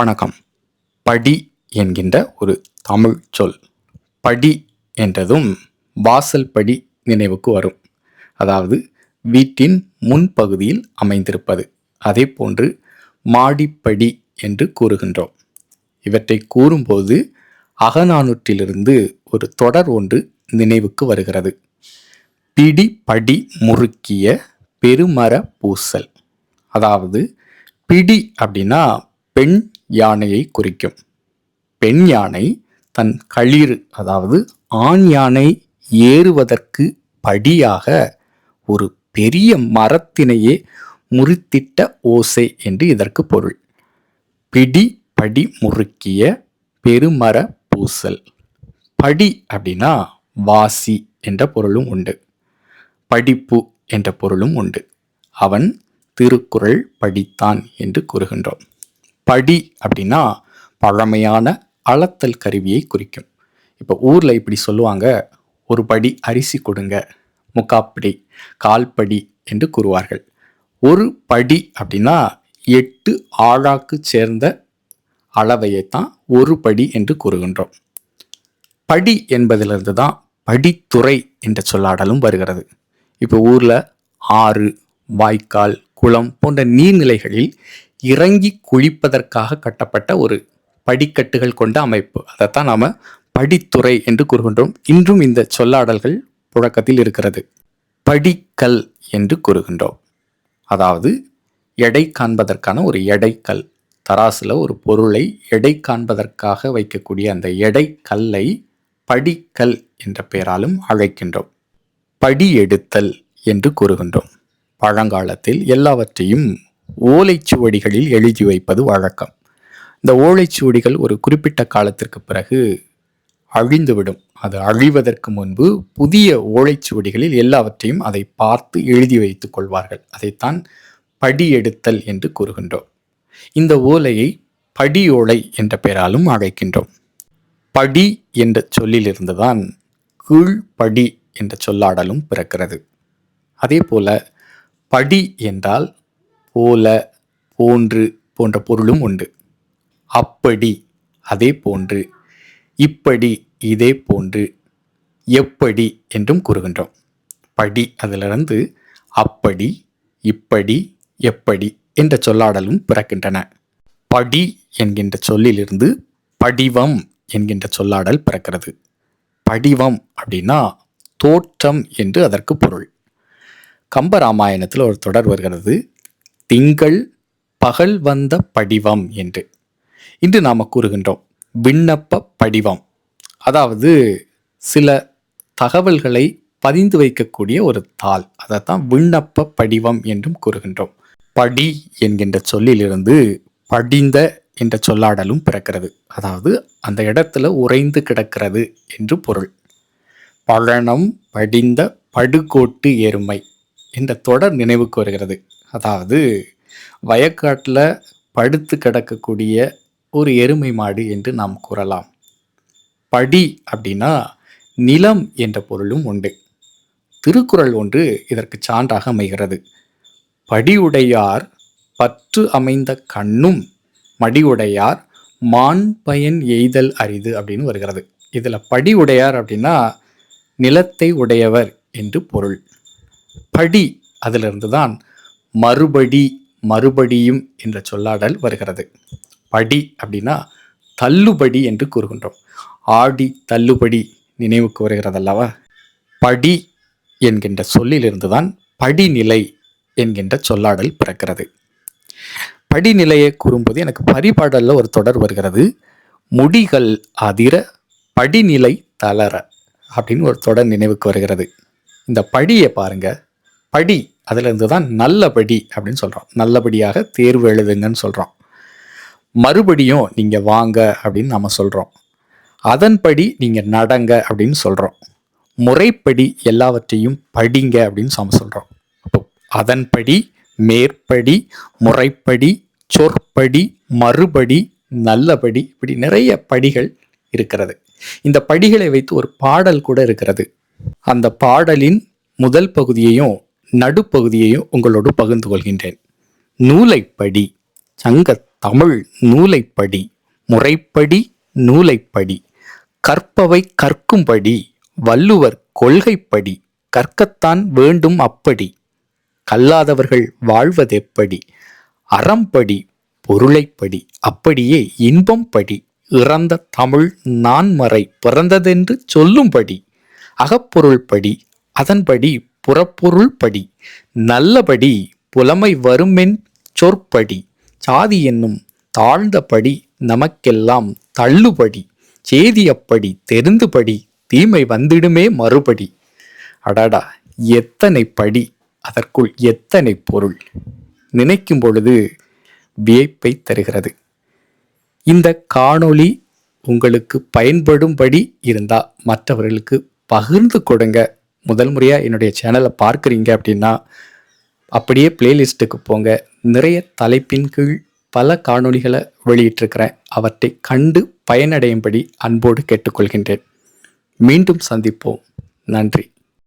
வணக்கம். படி என்கின்ற ஒரு தமிழ் சொல். படி என்றதும் வாசல் படி நினைவுக்கு வரும். அதாவது வீட்டின் முன்பகுதியில் அமைந்திருப்பது. அதே போன்று மாடிப்படி என்று கூறுகின்றோம். இவற்றை கூறும்போது அகநானூற்றிலிருந்து ஒரு தொடர் ஒன்று நினைவுக்கு வருகிறது. பிடி படி முறுக்கிய பெருமர பூசல். அதாவது பிடி அப்படின்னா பெண் யானையை குறிக்கும். பெண் யானை தன் களிறு, அதாவது ஆண் யானை ஏறுவதற்கு படியாக ஒரு பெரிய மரத்தினையே முறித்திட்ட ஓசை என்று இதற்கு பொருள். பிடி படி முறுக்கிய பெருமர பூசல். படி அப்படின்னா வாசி என்ற பொருளும் உண்டு, படிப்பு என்ற பொருளும் உண்டு. அவன் திருக்குறள் படித்தான் என்று கூறுகின்றோம். படி அப்படின்னா பழமையான அளத்தல் கருவியை குறிக்கும். இப்போ ஊரில் இப்படி சொல்லுவாங்க, ஒரு படி அரிசி கொடுங்க, முக்காப்படி, கால்படி என்று கூறுவார்கள். ஒரு படி அப்படின்னா 8 ஆழாக்கு சேர்ந்த அளவையைத்தான் ஒரு படி என்று கூறுகின்றோம். படி என்பதிலிருந்து தான் படித்துறை என்ற சொல்லாடலும் வருகிறது. இப்போ ஊரில் ஆறு, வாய்க்கால், குளம் போன்ற நீர்நிலைகளில் இறங்கி குளிப்பதற்காக கட்டப்பட்ட ஒரு படிக்கட்டுகள் கொண்ட அமைப்பு, அதைத்தான் நாம படித்துறை என்று கூறுகின்றோம். இன்றும் இந்த சொல்லாடல்கள் புழக்கத்தில் இருக்கிறது. படிக்கல் என்று கூறுகின்றோம். அதாவது எடை காண்பதற்கான ஒரு எடைக்கல். தராசுல ஒரு பொருளை எடை காண்பதற்காக வைக்கக்கூடிய அந்த எடை கல்லை படிக்கல் என்ற பெயராலும் அழைக்கின்றோம். படி எடுத்தல் என்று கூறுகின்றோம். பழங்காலத்தில் எல்லாவற்றையும் ஓலைச்சுவடிகளில் எழுதி வைப்பது வழக்கம். இந்த ஓலைச்சுவடிகள் ஒரு குறிப்பிட்ட காலத்திற்கு பிறகு அழிந்துவிடும். அது அழிவதற்கு முன்பு புதிய ஓலைச்சுவடிகளில் எல்லாவற்றையும் அதை பார்த்து எழுதி வைத்துக் கொள்வார்கள். அதைத்தான் படி எடுத்தல் என்று கூறுகின்றோம். இந்த ஓலையை படியோலை என்ற பெயராலும் அழைக்கின்றோம். படி என்ற சொல்லிலிருந்துதான் கீழ்படி என்ற சொல்லாடலும் பிறக்கிறது. அதே போல படி என்றால் போல, போன்று போன்ற பொருளும் உண்டு. அப்படி, அதே போன்று, இப்படி, இதே போன்று, எப்படி என்றும் கூறுகின்றோம். படி அதிலிருந்து அப்படி, இப்படி, எப்படி என்ற சொல்லாடலும் பிறக்கின்றன. படி என்கின்ற சொல்லிலிருந்து படிவம் என்கின்ற சொல்லாடல் பிறக்கிறது. படிவம் அப்படின்னா தோற்றம் என்று அதற்கு பொருள். கம்பராமாயணத்தில் ஒரு தொடர் வருகிறது, திங்கள் பகல் வந்த படிவம் என்று. இன்று நாம கூறுகின்றோம் விண்ணப்ப படிவம். அதாவது சில தகவல்களை பதிந்து வைக்கக்கூடிய ஒரு தாள், அதைத்தான் விண்ணப்ப படிவம் என்றும் கூறுகின்றோம். படி என்கின்ற சொல்லிலிருந்து படிந்த என்ற சொல்லாடலும் பிறக்கிறது. அதாவது அந்த இடத்துல உறைந்து கிடக்கிறது என்று பொருள். பழனம் படிந்த படுகோட்டு எருமை என்ற தொடர் நினைவுக்கு வருகிறது. அதாவது வயக்காட்டில் படுத்து கிடக்கக்கூடிய ஒரு எருமை மாடு என்று நாம் கூறலாம். படி அப்படின்னா நிலம் என்ற பொருளும் உண்டு. திருக்குறள் ஒன்று இதற்கு சான்றாக அமைகிறது. படியுடையார் பற்று அமைந்த கண்ணும் மடியுடையார் மான் பயன் எய்தல் அரிது அப்படின்னு வருகிறது. இதுல படி உடையார் அப்படின்னா நிலத்தை உடையவர் என்று பொருள். படி அதிலிருந்து தான் மறுபடி, மறுபடியும் என்ற சொல்லாடல் வருகிறது. படி அப்படின்னா தள்ளுபடி என்று கூறுகின்றோம். ஆடி தள்ளுபடி நினைவுக்கு வருகிறது அல்லவா? படி என்கின்ற சொல்லிலிருந்து தான் படிநிலை என்கின்ற சொல்லாடல் பிறக்கிறது. படிநிலையை கூறும்போது எனக்கு பரிபாடல்ல ஒரு தொடர் வருகிறது, முடிகள் அதிர படிநிலை தளர அப்படின்னு ஒரு தொடர் நினைவுக்கு வருகிறது. இந்த படியை பாருங்க, படி அதுல இருந்து தான் நல்லபடி அப்படின்னு சொல்றோம். நல்லபடியாக தேர்வு எழுதுங்கன்னு சொல்றோம். மறுபடியும் நீங்க வாங்க அப்படின்னு நாம சொல்றோம். அதன்படி நீங்க நடங்க அப்படின்னு சொல்றோம். முறைப்படி எல்லாவற்றையும் படிங்க அப்படின்னு நாம சொல்றோம். அப்போ அதன்படி, மேற்படி, முறைப்படி, சொற்படி, மறுபடி, நல்லபடி, இப்படி நிறைய படிகள் இருக்கிறது. இந்த படிகளை வைத்து ஒரு பாடல் கூட இருக்கிறது. அந்த பாடலின் முதல் பகுதியையும் நடுப்பகுதியையும் உங்களோடு பகிர்ந்து கொள்கின்றேன். நூலைப்படி சங்க தமிழ் நூலைப்படி, முறைப்படி நூலைப்படி, கற்பவை கற்கும்படி, வள்ளுவர் கொள்கைப்படி, கற்கத்தான் வேண்டும் அப்படி, கல்லாதவர்கள் வாழ்வதெப்படி, அறம்படி பொருளைப்படி, அப்படியே இன்பம் படி, இறந்த தமிழ் நான்மறை பிறந்ததென்று சொல்லும்படி, அகப்பொருள் படி, அதன்படி புறப்பொருள் படி, நல்லபடி புலமை வருமென் சொற்படி, சாதி என்னும் தாழ்ந்தபடி நமக்கெல்லாம் தள்ளுபடி, சேதியப்படி தெரிந்துபடி, தீமை வந்திடுமே மறுபடி. அடடா, எத்தனை படி, அதற்குள் எத்தனை பொருள்! நினைக்கும் பொழுது வியப்பை தருகிறது. இந்த காணொளி உங்களுக்கு பயன்படும்படி இருந்தால் மற்றவர்களுக்கு பகிர்ந்து கொடுங்க. முதல் முறையாக என்னுடைய சேனலை பார்க்குறீங்க அப்படின்னா அப்படியே பிளேலிஸ்ட்டுக்கு போங்க. நிறைய தலைப்பின் கீழ் பல காணொளிகளை வெளியிட்டிருக்கிறேன். அவற்றை கண்டு பயனடையும்படி அன்போடு கேட்டுக்கொள்கின்றேன். மீண்டும் சந்திப்போம். நன்றி.